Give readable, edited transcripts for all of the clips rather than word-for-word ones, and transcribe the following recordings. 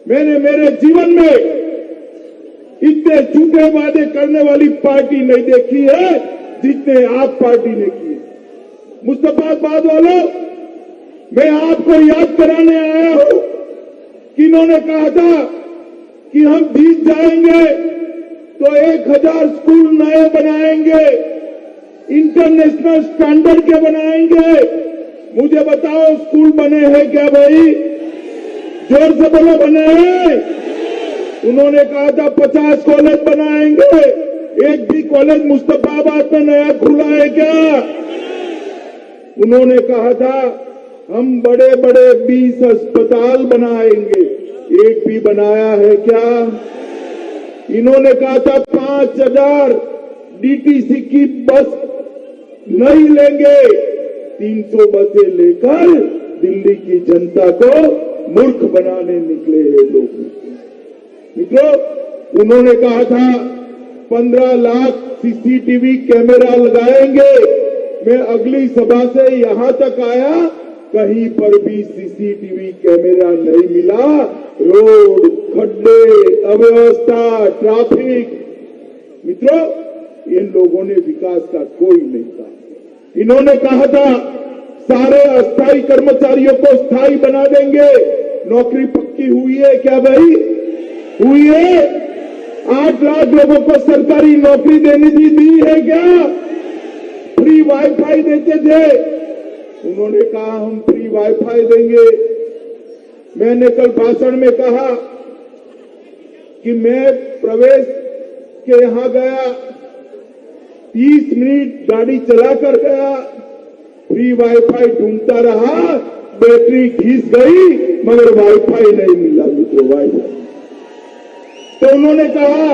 मैंने मेरे जीवन में इतने झूठे वादे करने वाली पार्टी नहीं देखी है जितने आप पार्टी ने किए। मुस्तफाबाद वालों, मैं आपको याद कराने आया हूं कि इन्होंने कहा था कि हम जीत जाएंगे तो 1000 स्कूल नए बनाएंगे, इंटरनेशनल स्टैंडर्ड के बनाएंगे। मुझे बताओ, स्कूल बने हैं क्या भाई? जोर से बोलो, बने हैं? उन्होंने कहा था 50 कॉलेज बनाएंगे, एक भी कॉलेज मुस्तफाबाद में नया खुला है क्या? उन्होंने कहा था हम बड़े बड़े 20 अस्पताल बनाएंगे, एक भी बनाया है क्या? इन्होंने कहा था 5000 डीटीसी की बस नहीं लेंगे, 300 बसें लेकर दिल्ली की जनता को मूर्ख बनाने निकले हैं लोग। मित्रों, उन्होंने कहा था 15 लाख सीसीटीवी कैमरा लगाएंगे। मैं अगली सभा से यहां तक आया, कहीं पर भी सीसीटीवी कैमरा नहीं मिला। रोड, खड्डे, अव्यवस्था, ट्रैफिक। मित्रों, इन लोगों ने विकास का कोई नहीं कहा। इन्होंने कहा था सारे अस्थायी कर्मचारियों को स्थायी बना देंगे। नौकरी पक्की हुई है क्या भाई? हुई है? 8 लाख लोगों को सरकारी नौकरी देने दी है क्या? फ्री वाईफाई देते थे, उन्होंने कहा हम फ्री वाईफाई देंगे। मैंने कल भाषण में कहा कि मैं प्रवेश के यहां गया, 30 मिनट गाड़ी चलाकर गया, फ्री वाईफाई ढूंढता रहा, बैटरी घिस गई मगर वाईफाई नहीं मिला। मित्रों, वाईफाई तो उन्होंने कहा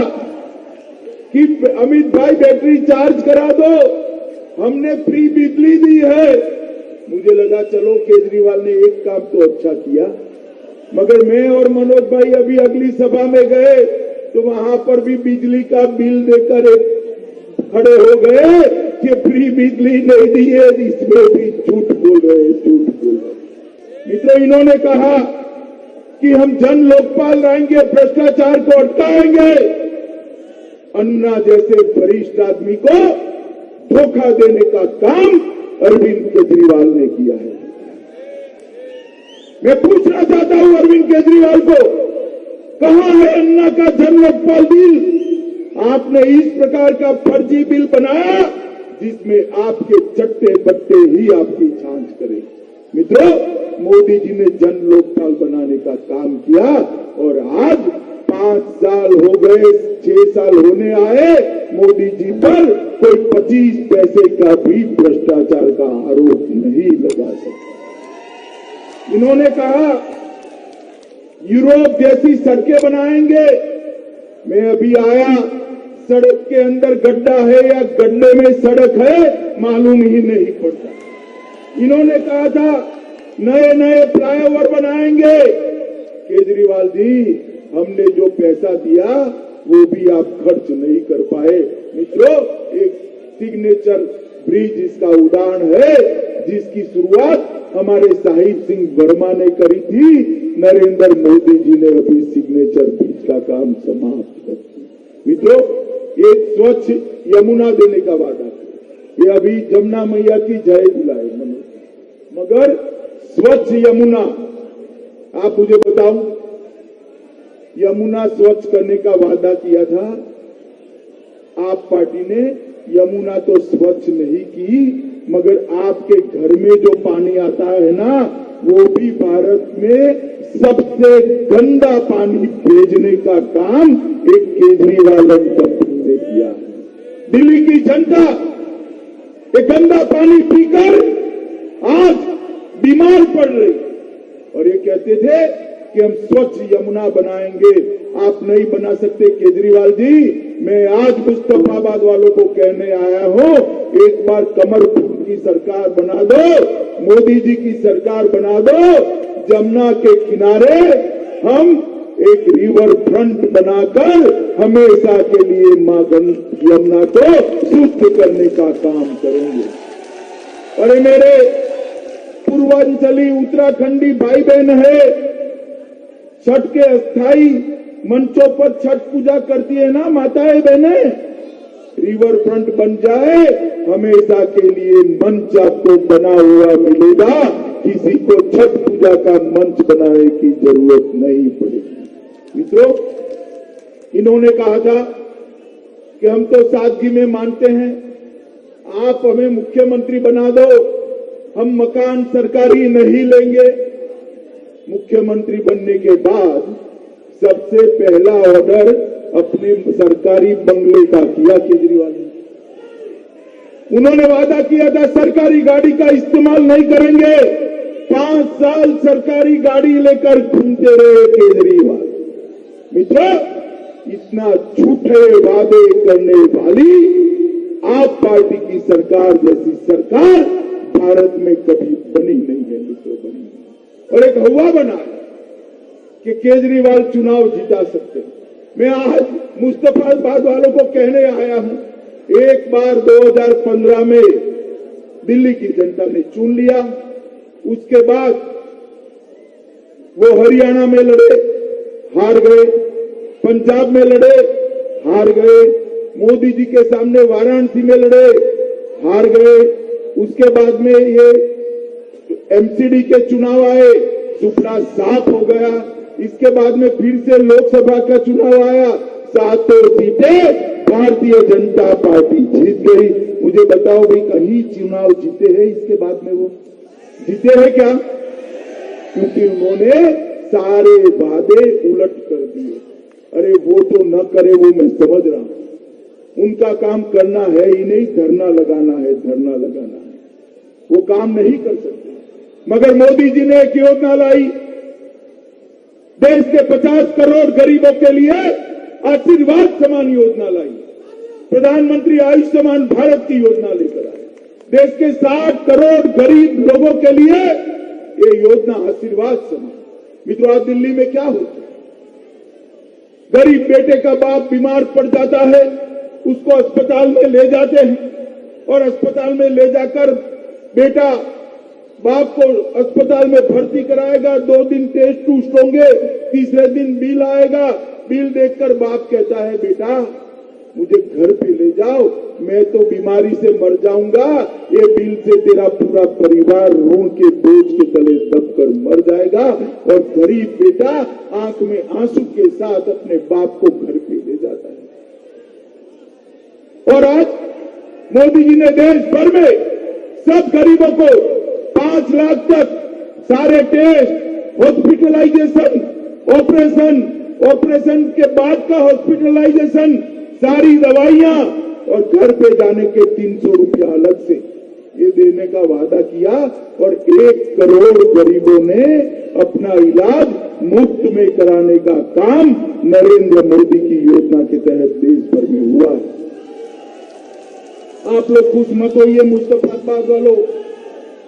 कि अमित भाई बैटरी चार्ज करा दो, हमने फ्री बिजली दी है। मुझे लगा चलो केजरीवाल ने एक काम तो अच्छा किया, मगर मैं और मनोज भाई अभी अगली सभा में गए तो वहां पर भी बिजली का बिल देकर खड़े हो गए कि फ्री बिजली नहीं दी है। इसमें भी झूठ बोल रहे, झूठ बोल रहे। मित्रों, इन्होंने कहा कि हम जन लोकपाल लाएंगे, भ्रष्टाचार को अटकाएंगे। अन्ना जैसे वरिष्ठ आदमी को धोखा देने का काम अरविंद केजरीवाल ने किया है। मैं पूछना चाहता हूं अरविंद केजरीवाल को, कहां है अन्ना का जन लोकपाल बिल? आपने इस प्रकार का फर्जी बिल बनाया जिसमें आपके चट्टे बट्टे ही आपकी जांच करें। मित्रों, मोदी जी ने जन लोकपाल बनाने का काम किया और आज 5 साल हो गए, 6 साल होने आए, मोदी जी पर कोई 25 पैसे का भी भ्रष्टाचार का आरोप नहीं लगा सकता। इन्होंने कहा यूरोप जैसी सड़कें बनाएंगे। मैं अभी आया, सड़क के अंदर गड्ढा है या गड्ढे में सड़क है मालूम ही नहीं पड़ता। इन्होंने कहा था नए नए फ्लाईओवर बनाएंगे। केजरीवाल जी, हमने जो पैसा दिया वो भी आप खर्च नहीं कर पाए। मित्रों, एक सिग्नेचर ब्रिज इसका उदाहरण है जिसकी शुरुआत हमारे साहिब सिंह वर्मा ने करी थी। नरेंद्र मोदी जी ने अभी सिग्नेचर ब्रिज का काम समाप्त कर दिया। मित्रों, एक स्वच्छ यमुना देने का वादा किया। ये अभी जमुना मैया की जय बुलाए मगर स्वच्छ यमुना, आप मुझे बताओ, यमुना स्वच्छ करने का वादा किया था। आप पार्टी ने यमुना तो स्वच्छ नहीं की, मगर आपके घर में जो पानी आता है ना, वो भी भारत में सबसे गंदा पानी भेजने का काम एक केजरीवाल कंपनी ने किया है। दिल्ली की जनता ये गंदा पानी पीकर आज बीमार पड़ रही, और ये कहते थे कि हम स्वच्छ यमुना बनाएंगे। आप नहीं बना सकते केजरीवाल जी। मैं आज मुस्तफाबाद वालों को कहने आया हूं, एक बार कमर फूट की सरकार बना दो, मोदी जी की सरकार बना दो। जमुना के किनारे हम एक रिवर फ्रंट बनाकर हमेशा के लिए मां यमुना को शुद्ध करने का काम करेंगे। और मेरे पूर्वांचली उत्तराखंडी भाई बहन है, छठ के अस्थाई मंचों पर छठ पूजा करती है ना माताएं बहनें, रिवर फ्रंट बन जाए, हमेशा के लिए मंच आपको बना हुआ मिलेगा, किसी को छठ पूजा का मंच बनाने की जरूरत नहीं पड़ेगी। मित्रों, इन्होंने कहा था कि हम तो सादगी में मानते हैं, आप हमें मुख्यमंत्री बना दो, हम मकान सरकारी नहीं लेंगे। मुख्यमंत्री बनने के बाद सबसे पहला ऑर्डर अपने सरकारी बंगले का किया केजरीवाल ने। उन्होंने वादा किया था सरकारी गाड़ी का इस्तेमाल नहीं करेंगे। 5 साल सरकारी गाड़ी लेकर घूमते रहे केजरीवाल। मित्रों, इतना झूठे वादे करने वाली आप पार्टी की सरकार जैसी सरकार भारत में कभी बनी नहीं है मित्रों, बनी। और एक हवा बना कि केजरीवाल चुनाव जिता सकते हैं। मैं आज मुस्तफाबाद वालों को कहने आया हूं, एक बार 2015 में दिल्ली की जनता ने चुन लिया, उसके बाद वो हरियाणा में लड़े, हार गए, पंजाब में लड़े, हार गए, मोदी जी के सामने वाराणसी में लड़े, हार गए, उसके बाद में ये एमसीडी के चुनाव आए, सुपड़ा साफ हो गया, इसके बाद में फिर से लोकसभा का चुनाव आया, 7 सीटें भारतीय जनता पार्टी जीत गई। मुझे बताओ भाई, कहीं चुनाव जीते हैं इसके बाद में वो जीते हैं क्या? क्योंकि उन्होंने सारे वादे उलट कर दिए। अरे वो तो न करे, वो मैं समझ रहा हूं, उनका काम करना है ही नहीं, धरना लगाना है, धरना लगाना है, वो काम नहीं कर सकते। मगर मोदी जी ने एक योजना लाई, देश के 50 करोड़ गरीबों के लिए आशीर्वाद समान योजना लाई, प्रधानमंत्री आयुष्मान भारत की योजना लेकर आए। देश के 60 करोड़ गरीब लोगों के लिए ये योजना आशीर्वाद समान। मित्रों, आज दिल्ली में क्या होता है, गरीब बेटे का बाप बीमार पड़ जाता है, उसको अस्पताल में ले जाते हैं और अस्पताल में ले जाकर बेटा बाप को अस्पताल में भर्ती कराएगा, 2 दिन टेस्ट टूस्ट होंगे, तीसरे दिन बिल आएगा, बिल देखकर बाप कहता है बेटा मुझे घर पे ले जाओ, मैं तो बीमारी से मर जाऊंगा, ये बिल से तेरा पूरा परिवार ऋण के बोझ के तले दबकर मर जाएगा। और गरीब बेटा आंख में आंसू के साथ अपने बाप को घर पे ले जाता है। और आज मोदी जी ने देश भर में सब गरीबों को 5 लाख तक सारे टेस्ट, हॉस्पिटलाइजेशन, ऑपरेशन के बाद का हॉस्पिटलाइजेशन, सारी दवाइयां और घर पे जाने के 300 रुपया अलग से ये देने का वादा किया। और 1 करोड़ गरीबों ने अपना इलाज मुफ्त में कराने का काम नरेंद्र मोदी की योजना के तहत देश भर में हुआ है। आप लोग खुश मत होइए मुस्तफाबाद वालों,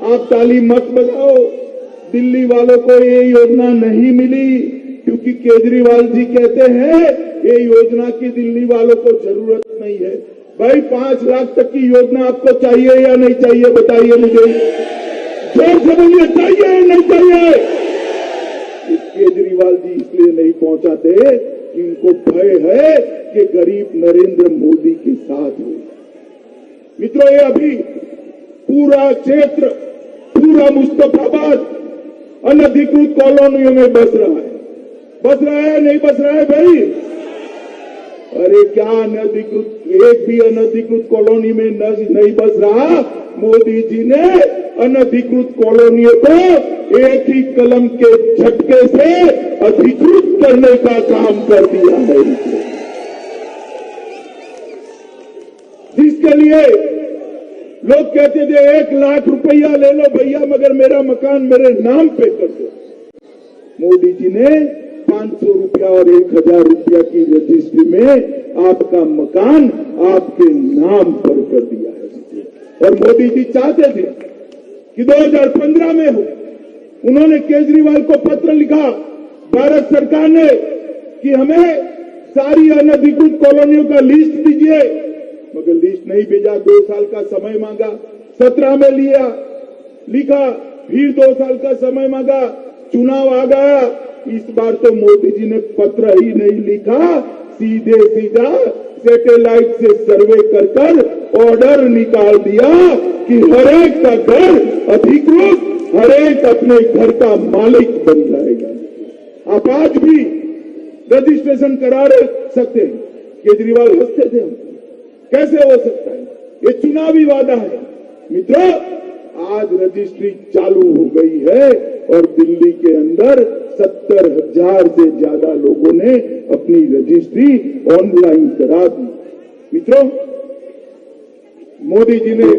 आप ताली मत बजाओ। दिल्ली वालों को ये योजना नहीं मिली क्योंकि केजरीवाल जी कहते हैं ये योजना की दिल्ली वालों को जरूरत नहीं है। भाई 5 लाख तक की योजना आपको चाहिए या नहीं चाहिए, बताइए मुझे, जोर से बोलिए, चाहिए या नहीं चाहिए? केजरीवाल जी इसलिए नहीं पहुंचाते कि इनको भय है कि गरीब नरेंद्र मोदी के साथ हो। मित्रों, ये अभी पूरा क्षेत्र, पूरा मुस्तफाबाद अनधिकृत कॉलोनियों में बस रहा है। बस रहा है नहीं बस रहा है भाई? अरे क्या अनधिकृत, एक भी अनधिकृत कॉलोनी में नहीं बस रहा। मोदी जी ने अनधिकृत कॉलोनियों को एक ही कलम के झटके से अधिकृत करने का काम कर दिया है, जिसके लिए लोग कहते थे 1 लाख रुपया ले लो भैया मगर मेरा मकान मेरे नाम पे कर दो। मोदी जी ने 500 रुपया और 1000 रुपया की रजिस्ट्री में आपका मकान आपके नाम पर कर दिया है। और मोदी जी चाहते थे कि 2015 में हो। उन्होंने केजरीवाल को पत्र लिखा भारत सरकार ने कि हमें सारी अनधिकृत कॉलोनियों का लिस्ट दीजिए, मगर लिस्ट नहीं भेजा। 2 साल का समय मांगा, 17 में लिखा, फिर 2 साल का समय मांगा, चुनाव आ गया, इस बार तो मोदी जी ने पत्र ही नहीं लिखा, सीधे सीधा सैटेलाइट से सर्वे कर ऑर्डर निकाल दिया कि हर एक का घर अधिकृत, हर एक अपने घर का मालिक बन जाएगा। आप आज भी रजिस्ट्रेशन करा सकते हैं। केजरीवाल हंसते थे, हम कैसे हो सकता है, ये चुनावी वादा है। मित्रों, आज रजिस्ट्री चालू हो गई है और दिल्ली के अंदर 70,000 से ज्यादा लोगों ने अपनी रजिस्ट्री ऑनलाइन करा दी। मित्रों, मोदी जी ने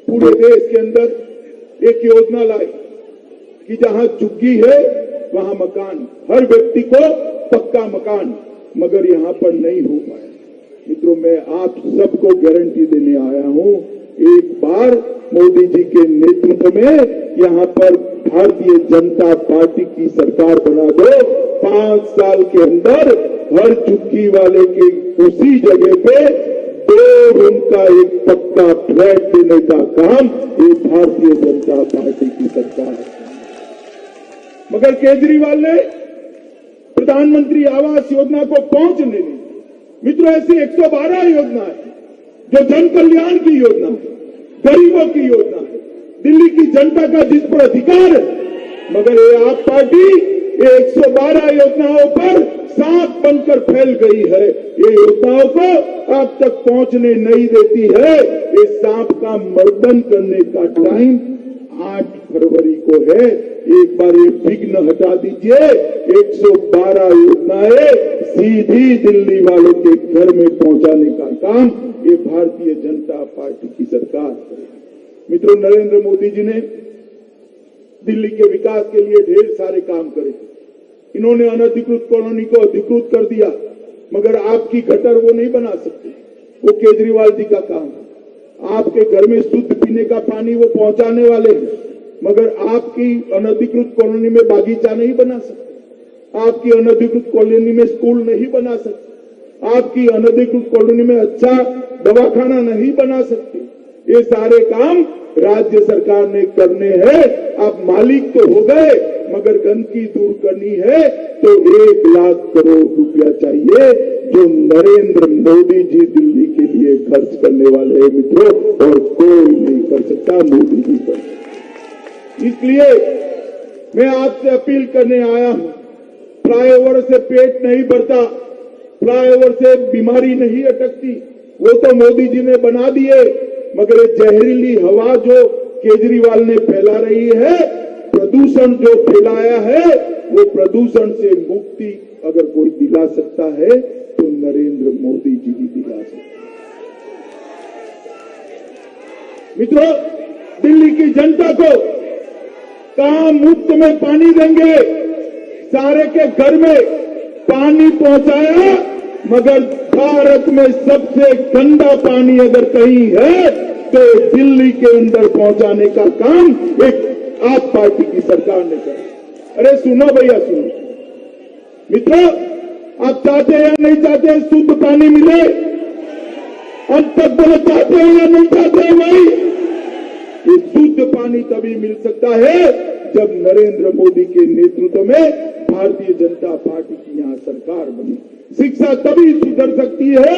पूरे देश के अंदर एक योजना लाई कि जहां झुग्गी है वहां मकान, हर व्यक्ति को पक्का मकान, मगर यहां पर नहीं हो पाया। मित्रों, मैं आप सबको गारंटी देने आया हूं, एक बार मोदी जी के नेतृत्व में यहां पर भारतीय जनता पार्टी की सरकार बना दो, 5 साल के अंदर हर झुग्गी वाले की उसी जगह पे 2 रूम का एक पक्का फ्लैट देने का काम ये भारतीय जनता पार्टी की सरकार है। मगर केजरीवाल ने प्रधानमंत्री आवास योजना को पहुंच नहीं दी। मित्रों, ऐसी 112 योजना है जो जन कल्याण की योजना है, गरीबों की योजना है, दिल्ली की जनता का जिस पर अधिकार है, मगर ये आप पार्टी ये 112 योजनाओं पर सांप बनकर फैल गई है। ये योजनाओं को आप तक पहुंचने नहीं देती है। ये सांप का मर्दन करने का टाइम 8 फरवरी को है। एक बार ये विघ्न हटा दीजिए, 112 योजनाएं सीधी दिल्ली वालों के घर में पहुंचाने का काम ये भारतीय जनता पार्टी की सरकार करेगी। मित्रों, नरेंद्र मोदी जी ने दिल्ली के विकास के लिए ढेर सारे काम करे। इन्होंने अनधिकृत कॉलोनी को अधिकृत कर दिया, मगर आपकी गटर वो नहीं बना सकते, वो केजरीवाल जी का काम है। आपके घर में शुद्ध पीने का पानी वो पहुंचाने वाले हैं, मगर आपकी अनधिकृत कॉलोनी में बागीचा नहीं बना सकते, आपकी अनधिकृत कॉलोनी में स्कूल नहीं बना सकते, आपकी अनधिकृत कॉलोनी में अच्छा दवाखाना नहीं बना सकते। ये सारे काम राज्य सरकार ने करने हैं। आप मालिक तो हो गए, मगर गंदगी दूर करनी है तो 1 लाख करोड़ रुपया चाहिए, जो नरेंद्र मोदी जी दिल्ली के लिए खर्च करने वाले हैं। मित्रों, और कोई नहीं कर सकता, मोदी जी कर। इसलिए मैं आपसे अपील करने आया हूं, फ्लाईओवर से पेट नहीं भरता, फ्लाईओवर से बीमारी नहीं अटकती, वो तो मोदी जी ने बना दिए, मगर ये जहरीली हवा जो केजरीवाल ने फैला रही है, प्रदूषण जो फैलाया है, वो प्रदूषण से मुक्ति अगर कोई दिला सकता है तो नरेंद्र मोदी जी ही दिला सकते हैं। मित्रों, दिल्ली की जनता को कहां मुफ्त में पानी देंगे, सारे के घर में पानी पहुंचाया, मगर भारत में सबसे गंदा पानी अगर कहीं है तो दिल्ली के अंदर पहुंचाने का काम एक आप पार्टी की सरकार ने करा। अरे सुनो भैया, सुनो मित्रों, आप चाहते हैं या नहीं चाहते हैं शुद्ध पानी मिले? अब तक बोले चाहते हैं या नहीं चाहते हैं भाई? ये शुद्ध पानी तभी मिल सकता है जब नरेंद्र मोदी के नेतृत्व में भारतीय जनता पार्टी की यहां सरकार बनी। शिक्षा तभी सुधर सकती है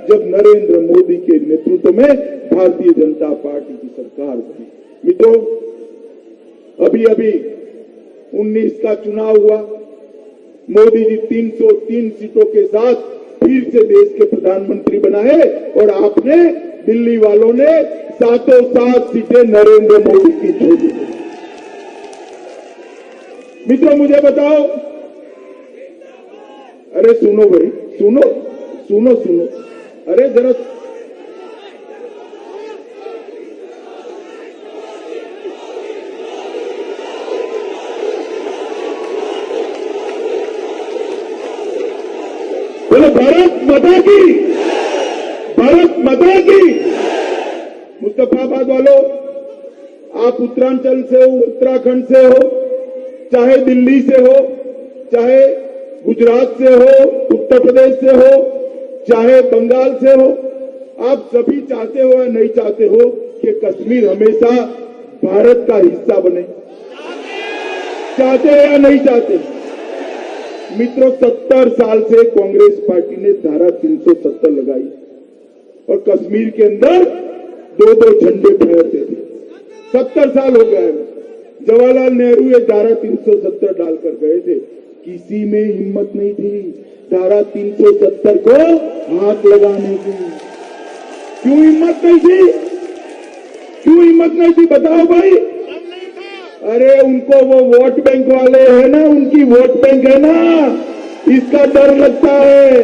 जब नरेंद्र मोदी के नेतृत्व में भारतीय जनता पार्टी की सरकार बनी। मित्रों, अभी अभी 19 का चुनाव हुआ, मोदी जी 303 सीटों के साथ फिर से देश के प्रधानमंत्री बनाए और आपने दिल्ली वालों ने 7 सीटें नरेंद्र मोदी की छोड़ी। मित्रों, मुझे बताओ, अरे सुनो भाई, सुनो सुनो सुनो, अरे जरा बोले भारत माता की, भारत माता की। मुस्तफाबाद वालों, आप उत्तरांचल से हो, उत्तराखंड से हो, चाहे दिल्ली से हो, चाहे गुजरात से हो, उत्तर प्रदेश से हो, चाहे बंगाल से हो, आप सभी चाहते हो या नहीं चाहते हो कि कश्मीर हमेशा भारत का हिस्सा बने? चाहते हो या नहीं चाहते? मित्रों 70 साल से कांग्रेस पार्टी ने धारा 370 लगाई और कश्मीर के अंदर दो दो झंडे फहरते थे। 70 साल हो गए। जवाहरलाल नेहरू ये धारा 370 डालकर गए थे, किसी में हिम्मत नहीं थी धारा 370 को हाथ लगाने की। क्यों हिम्मत नहीं थी? क्यों हिम्मत नहीं थी बताओ भाई। अरे उनको वो वोट बैंक वाले हैं ना, उनकी वोट बैंक है ना, इसका डर लगता है।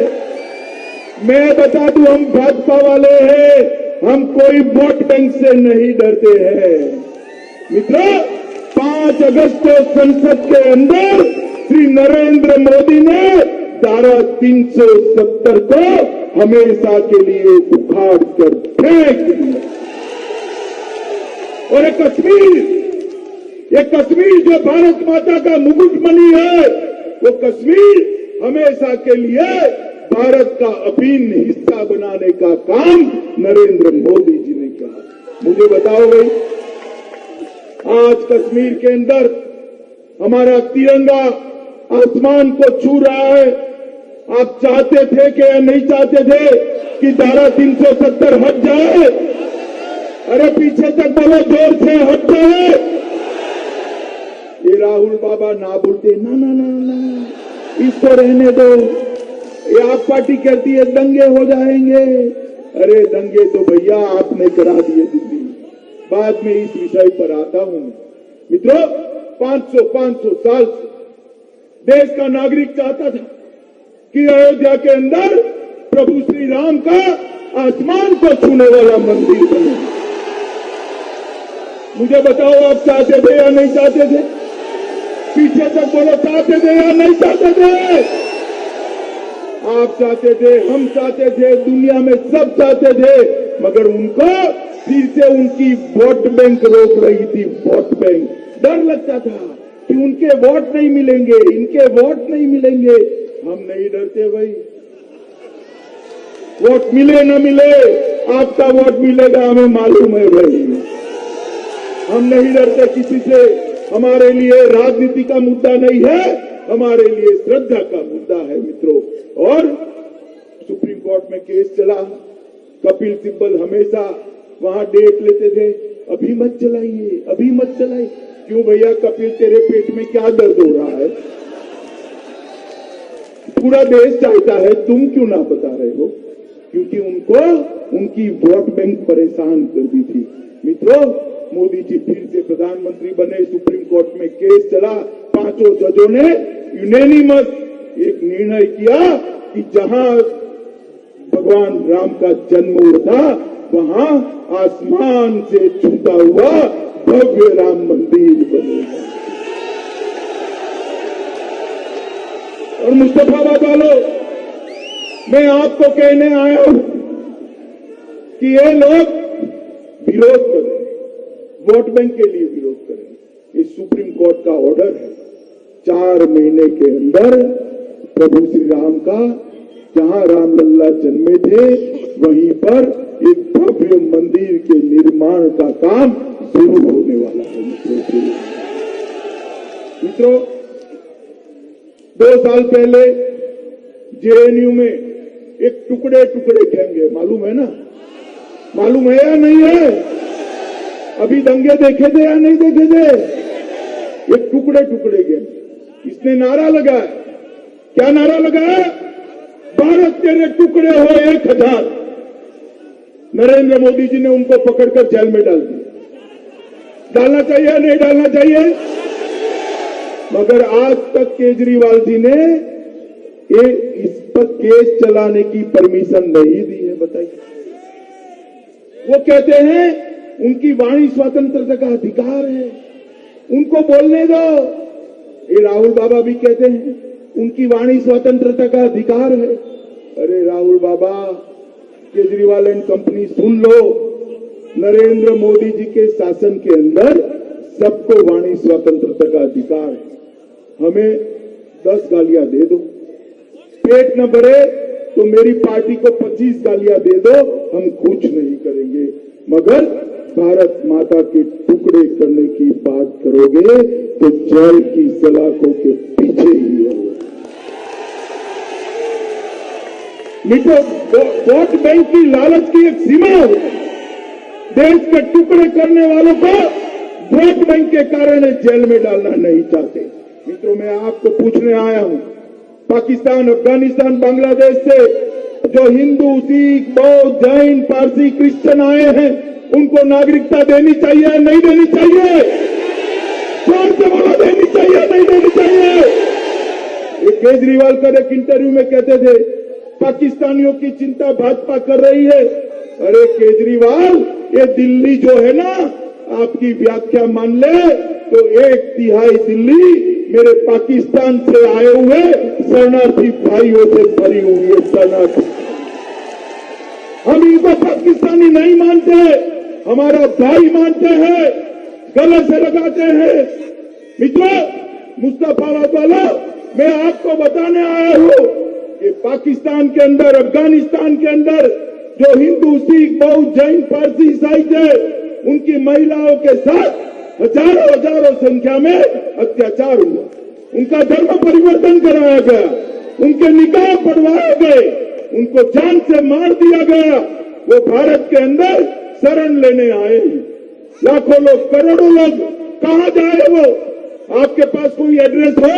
मैं बता दूं हम भाजपा वाले हैं, हम कोई वोट बैंक से नहीं डरते हैं। मित्रों 5 अगस्त को संसद के अंदर श्री नरेंद्र मोदी ने धारा 370 को हमेशा के लिए उखाड़ कर फेंक दिया। और ये कश्मीर जो भारत माता का मुकुटमणि है, वो कश्मीर हमेशा के लिए भारत का अभिन्न हिस्सा बनाने का काम नरेंद्र मोदी जी ने किया। मुझे बताओ भाई, आज कश्मीर के अंदर हमारा तिरंगा आसमान को छू रहा है। आप चाहते थे कि या नहीं चाहते थे कि धारा 370 हट जाए? अरे पीछे तक बोलो जोर से, हट जाए। ये राहुल बाबा ना बोलते, ना ना ना ना इसको रहने दो। ये आप पार्टी कहती है दंगे हो जाएंगे। अरे दंगे तो भैया आपने करा दिए दिल्ली। बाद में इस विषय पर आता हूं। मित्रों 500 साल से देश का नागरिक चाहता था कि अयोध्या के अंदर प्रभु श्री राम का आसमान को छूने वाला मंदिर बने। मुझे बताओ आप चाहते थे या नहीं चाहते थे? पीछे तक बोलो, चाहते थे या नहीं चाहते थे? आप चाहते थे, हम चाहते थे, दुनिया में सब चाहते थे, मगर उनको फिर से उनकी वोट बैंक रोक रही थी। वोट बैंक, डर लगता था कि उनके वोट नहीं मिलेंगे, इनके वोट नहीं मिलेंगे। हम नहीं डरते भाई, वोट मिले न मिले आपका वोट मिलेगा, हमें मालूम है भाई। हम नहीं डरते किसी से। हमारे लिए राजनीति का मुद्दा नहीं है, हमारे लिए श्रद्धा का मुद्दा है मित्रों। और सुप्रीम कोर्ट में केस चला, कपिल सिब्बल हमेशा वहां डेट लेते थे, अभी मत चलाइए, अभी मत चलाइए। क्यों भैया कपिल, तेरे पेट में क्या दर्द हो रहा है? पूरा देश चाहता है, तुम क्यों ना बता रहे हो? क्योंकि उनको उनकी वोट बैंक परेशान कर दी थी। मित्रों मोदी जी फिर से प्रधानमंत्री बने, सुप्रीम कोर्ट में केस चला, 5 जजों ने यूनानिमस एक निर्णय किया कि जहां भगवान राम का जन्म हुआ था, वहां आसमान से छूता हुआ भव्य राम मंदिर बनेगा। और मुस्तफाबाद वालों, मैं आपको कहने आया हूं कि ये लोग विरोध कर रहे हैं, वोट बैंक के लिए विरोध कर रहे हैं। ये सुप्रीम कोर्ट का ऑर्डर है, 4 महीने के अंदर प्रभु श्री राम का, जहां रामलल्ला जन्मे थे, वहीं पर एक भव्य मंदिर के निर्माण का काम शुरू होने वाला है। मित्रों 2 साल पहले जेएनयू में एक टुकड़े टुकड़े गैंग है, मालूम है ना? मालूम है या नहीं है? अभी दंगे देखे थे या नहीं देखे थे? एक टुकड़े टुकड़े गैंग, इसने नारा लगाया। क्या नारा लगाया? भारत तेरे टुकड़े हो 1000। नरेंद्र मोदी जी ने उनको पकड़कर जेल में डाल दिया। डालना चाहिए या नहीं डालना चाहिए? मगर आज तक केजरीवाल जी ने इस पर केस चलाने की परमिशन नहीं दी है। बताइए, वो कहते हैं उनकी वाणी स्वतंत्रता का अधिकार है, उनको बोलने दो। ये राहुल बाबा भी कहते हैं उनकी वाणी स्वतंत्रता का अधिकार है। अरे राहुल बाबा, केजरीवाल एंड कंपनी सुन लो, नरेंद्र मोदी जी के शासन के अंदर सबको वाणी स्वतंत्रता का अधिकार है। हमें 10 गालियां दे दो, पेट न भरे तो मेरी पार्टी को 25 गालियां दे दो, हम कुछ नहीं करेंगे। मगर भारत माता के टुकड़े करने की बात करोगे तो जेल की सलाखों के पीछे ही होगा। मित्रों, वोट बैंक की लालच की एक सीमा है। देश के टुकड़े करने वालों को वोट बैंक के कारण जेल में डालना नहीं चाहते। मित्रों, मैं आपको पूछने आया हूं, पाकिस्तान, अफगानिस्तान, बांग्लादेश से जो हिंदू, सिख, बौद्ध, जैन, पारसी, क्रिश्चियन आए हैं, उनको नागरिकता देनी चाहिए, नहीं देनी चाहिए? जोर से बोलो, देनी चाहिए, नहीं देनी चाहिए? ये केजरीवाल का एक इंटरव्यू में कहते थे पाकिस्तानियों की चिंता भाजपा कर रही है। अरे केजरीवाल, ये दिल्ली जो है ना, आपकी व्याख्या मान ले तो 1/3 दिल्ली मेरे पाकिस्तान से आए हुए शरणार्थी भाइयों से भरी हुई है। शरणार्थी, हम इनको पाकिस्तानी नहीं मानते, हमारा भाई मानते हैं, गले से लगाते हैं। मित्रों, मुस्तफाबाद वालों, मैं आपको बताने आया हूं कि पाकिस्तान के अंदर, अफगानिस्तान के अंदर जो हिंदू, सिख, बौद्ध, जैन, पारसी, ईसाई थे, उनकी महिलाओं के साथ हजारों संख्या में अत्याचार हुआ। उनका धर्म परिवर्तन कराया गया, उनके निकाह पढ़वाए गए, उनको जान से मार दिया गया। वो भारत के अंदर शरण लेने आए हैं। लाखों लोग, करोड़ों लोग, कहां जाए वो? आपके पास कोई एड्रेस हो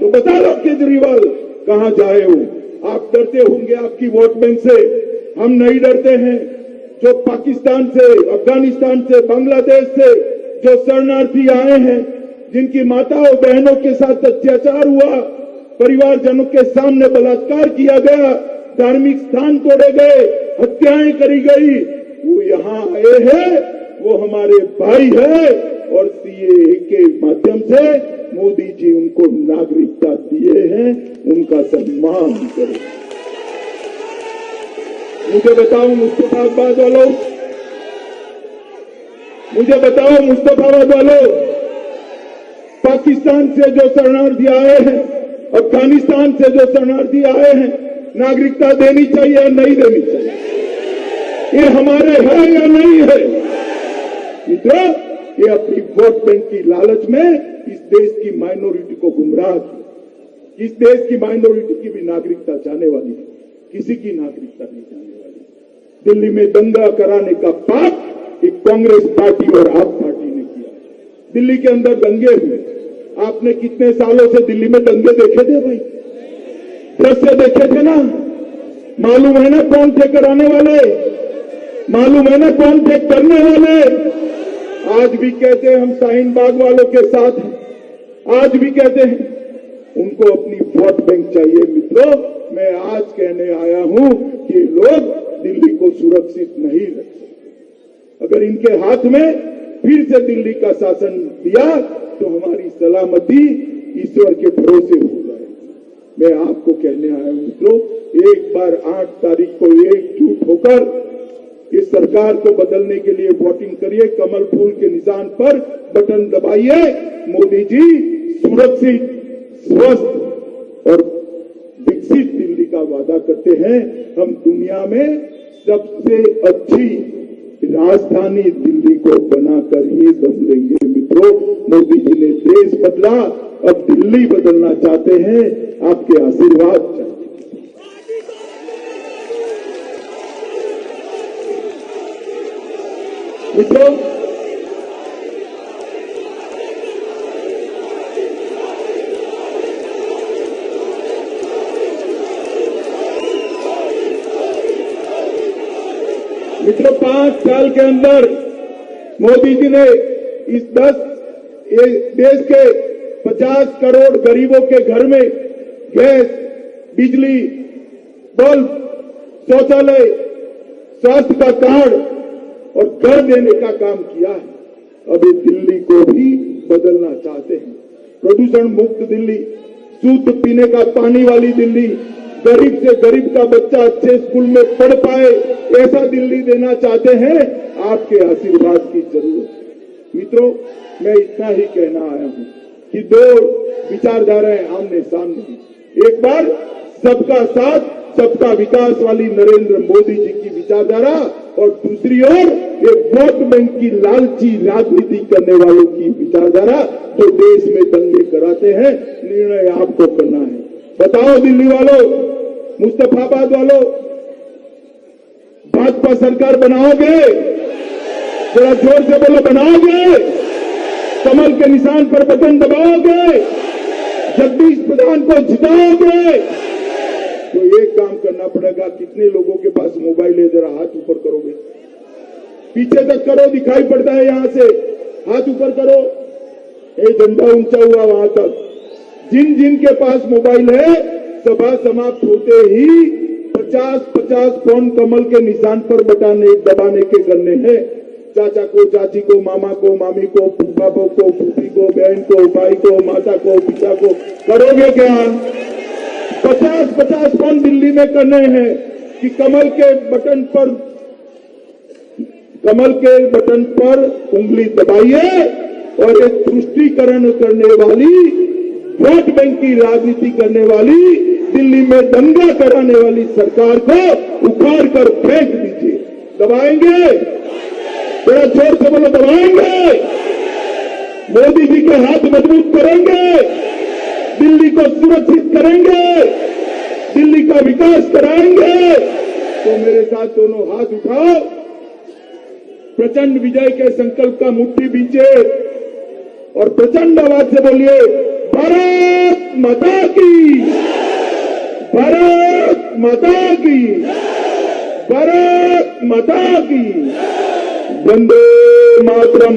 तो बता दो केजरीवाल, कहां जाए वो? आप डरते होंगे आपकी वोट बैंक से, हम नहीं डरते हैं। जो पाकिस्तान से, अफगानिस्तान से, बांग्लादेश से जो शरणार्थी आए हैं, जिनकी माताओं बहनों के साथ अत्याचार हुआ, परिवारजनों के सामने बलात्कार किया गया, धार्मिक स्थान तोड़े गए, हत्याएं करी गई, वो यहां आए हैं, वो हमारे भाई है। और सीएए के माध्यम से मोदी जी उनको नागरिकता दिए हैं, उनका सम्मान करें। मुझे बताओ मुस्तफाबाद वालों, मुझे बताओ मुस्तफाबाद वालों, पाकिस्तान से जो शरणार्थी आए हैं, अफगानिस्तान से जो शरणार्थी आए हैं, नागरिकता देनी चाहिए या नहीं देनी चाहिए? ये हमारे है या नहीं है? मित्रों, ये अपनी वोट बैंक की लालच में इस देश की माइनॉरिटी को गुमराह किया। इस देश की माइनॉरिटी की भी नागरिकता जाने वाली है, किसी की नागरिकता नहीं जाने वाली। दिल्ली में दंगा कराने का पाप एक कांग्रेस पार्टी और आप पार्टी ने किया। दिल्ली के अंदर दंगे हुए, आपने कितने सालों से दिल्ली में दंगे देखे थे भाई? दृश्य देखे थे ना? मालूम है ना कौन थे कराने वाले, मालूम है ना कौन थे करने वाले? आज भी कहते हैं हम शाहीन बाग वालों के साथ हैं, आज भी कहते हैं उनको अपनी वोट बैंक चाहिए। मित्रों, मैं आज कहने आया हूं कि लोग दिल्ली को सुरक्षित नहीं रख सकते। अगर इनके हाथ में फिर से दिल्ली का शासन दिया तो हमारी सलामती ईश्वर के भरोसे हो जाए। मैं आपको कहने आया हूं मित्रों, एक बार 8 तारीख को एकजुट होकर इस सरकार को बदलने के लिए वोटिंग करिए, कमल फूल के निशान पर बटन दबाइए। मोदी जी सुरक्षित, स्वस्थ और विकसित दिल्ली का वादा करते हैं। हम दुनिया में सबसे अच्छी राजधानी दिल्ली को बनाकर ही दम लेंगे। मित्रों, मोदी जी ने देश बदला, अब दिल्ली बदलना चाहते हैं, आपके आशीर्वाद चाहिए। मित्रों, मित्रों 5 साल के अंदर मोदी जी ने इस देश के 50 करोड़ गरीबों के घर में गैस, बिजली, बल्ब, शौचालय, स्वास्थ्य का कार्ड और घर देने का काम किया है। अभी दिल्ली को भी बदलना चाहते हैं। प्रदूषण मुक्त दिल्ली, शुद्ध पीने का पानी वाली दिल्ली, गरीब से गरीब का बच्चा अच्छे स्कूल में पढ़ पाए, ऐसा दिल्ली देना चाहते हैं। आपके आशीर्वाद की जरूरत है। मित्रों, मैं इतना ही कहना आया हूं कि 2 विचारधाराएं आमने सामने। एक बार सबका साथ, सबका विकास वाली नरेंद्र मोदी जी की विचारधारा, और दूसरी ओर ये वोट बैंक की लालची राजनीति करने वालों की विचारधारा जो देश में दंगे कराते हैं। निर्णय आपको करना है। बताओ दिल्ली वालों, मुस्तफाबाद वालों, भाजपा सरकार बनाओगे? जरा जोर से बोलो, बनाओगे? कमल के निशान पर बटन दबाओगे? जगदीश प्रधान को जिताओगे? तो एक काम करना पड़ेगा। कितने लोगों के पास मोबाइल है? जरा हाथ ऊपर करोगे? पीछे तक करो, दिखाई पड़ता है यहां से। हाथ ऊपर करो, ये झंडा ऊंचा हुआ वहां तक। जिन जिन के पास मोबाइल है, सभा समाप्त होते ही 50-50 फोन कमल के निशान पर दबाने के करने हैं। चाचा को, चाची को, मामा को, मामी को, फूफा को, फूफी को, बहन को, भाई को, माता को, पिता को। करोगे क्या? 50-50 फोन दिल्ली में करने हैं कि कमल के बटन पर उंगली दबाइए और एक तुष्टीकरण करने वाली, वोट बैंक की राजनीति करने वाली, दिल्ली में दंगा कराने वाली सरकार को उखाड़ कर फेंक दीजिए। दबाएंगे? थोड़ा जोर से बोलो, दबाएंगे? मोदी जी के हाथ मजबूत करेंगे? दिल्ली को सुरक्षित करेंगे? दिल्ली का विकास कराएंगे? तो मेरे साथ दोनों हाथ उठाओ, प्रचंड विजय के संकल्प का मुट्ठी बीचे और प्रचंड आवाज से बोलिए, भारत माता की, भारत माता की, भारत माता की, वंदे मातरम।